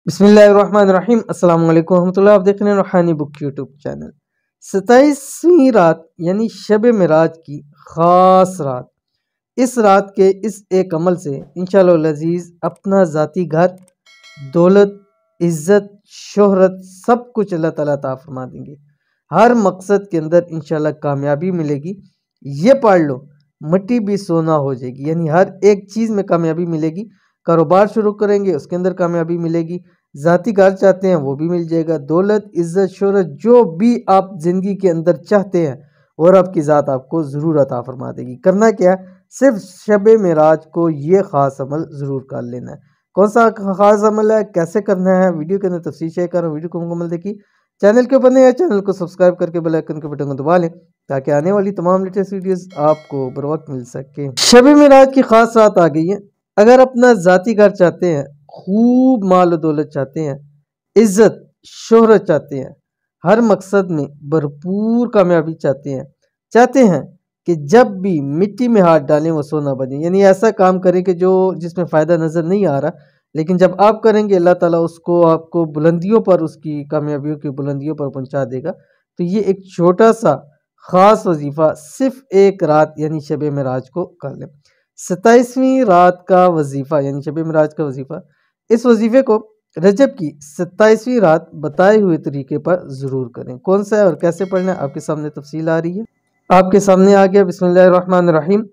बिस्मिल्लाहिर्रहमानिर्रहीम अस्सलाम वालेकुम रहमतुल्लाह। आप देख रहे हैं रूहानी बुक यूट्यूब चैनल। 27वीं रात यानी शब मिराज की ख़ास रात, इस रात के इस एक अमल से इंशाअल्लाह अज़ीज़ अपना ज़ाती घर, दौलत, इज़्ज़त, शोहरत सब कुछ अल्लाह ताला अता फरमा देंगे। हर मकसद के अंदर इंशाअल्लाह कामयाबी मिलेगी। ये पढ़ लो, मिट्टी भी सोना हो जाएगी, यानी हर एक चीज़ में कामयाबी मिलेगी। कारोबार शुरू करेंगे उसके अंदर कामयाबी मिलेगी। ज़ाती घर चाहते हैं वो भी मिल जाएगा। दौलत, इज़्ज़त, शोहरत जो भी आप ज़िंदगी के अंदर चाहते हैं और आपकी ज़ात आपको ज़रूर अता फरमा देगी। करना क्या है, सिर्फ शब मेराज को ये ख़ास अमल ज़रूर कर लेना है। कौन सा ख़ास अमल है, कैसे करना है, वीडियो के अंदर तफसील शेयर कर रहा हूँ। वीडियो को मुकम्मल देखिए। चैनल के ऊपर नए हैं, चैनल को सब्सक्राइब करके बेल आइकन के बटन को दबा लें ताकि आने वाली तमाम लेटेस्ट वीडियोस आपको बर वक्त मिल सके। शब मेराज की ख़ास रात आ गई है। अगर अपना ज़ाती घर चाहते हैं, खूब माल और दौलत चाहते हैं, इज़्ज़त शोहरत चाहते हैं, हर मकसद में भरपूर कामयाबी चाहते हैं कि जब भी मिट्टी में हाथ डालें वो सोना बने, यानी ऐसा काम करें कि जो जिसमें फ़ायदा नज़र नहीं आ रहा, लेकिन जब आप करेंगे अल्लाह ताला उसको आपको बुलंदियों पर, उसकी कामयाबियों की बुलंदियों पर पहुंचा देगा। तो ये एक छोटा सा ख़ास वजीफ़ा सिर्फ एक रात यानी शब मेराज को कर लें। 27वीं रात का वजीफ़ा यानी शब मेराज का वजीफ़ा, इस वजीफ़े को रजब की 27वीं रात बताए हुए तरीके पर ज़रूर करें। कौन सा है और कैसे पढ़ना है आपके सामने तफसील आ रही है, आपके सामने आ गया। बिस्मिल्लाहिर्रहमानिर्रहीम।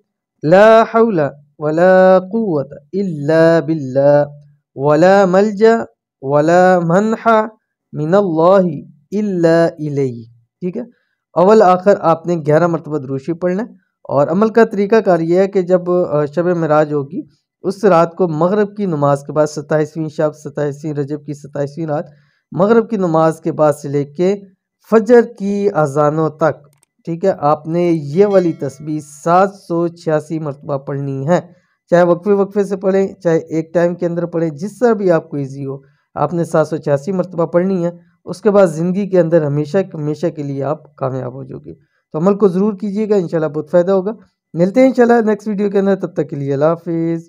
ला हौला वला कुव्वता इल्ला बिल्लाह वला मल्जा वला मनहा मिनल्लाहि इल्ला इलैहि। ठीक है, अव्वल आखिर आपने 11 मरतबा दुरूशी पढ़ना है। और अमल का तरीकाकार ये है कि जब शब मेराज होगी उस रात को मगरिब की नमाज के बाद, 27वीं शब, 27वीं रजब की 27वीं रात, मगरिब की नमाज के बाद से लेके फजर की अजानों तक, ठीक है, आपने ये वाली तस्बीह 786 मरतबा पढ़नी है। चाहे वक्फे वक्फे से पढ़ें, चाहे एक टाइम के अंदर पढ़ें, जिस तरह भी आपको ईजी हो, आपने 786 मरतबा पढ़नी है। उसके बाद ज़िंदगी के अंदर हमेशा हमेशा के लिए आप कामयाब हो जाओगे। तो अमल को ज़रूर कीजिएगा, इंशाल्लाह बहुत फ़ायदा होगा। मिलते हैं इंशाल्लाह नेक्स्ट वीडियो के अंदर, तब तक के लिए अल्लाह हाफिज़।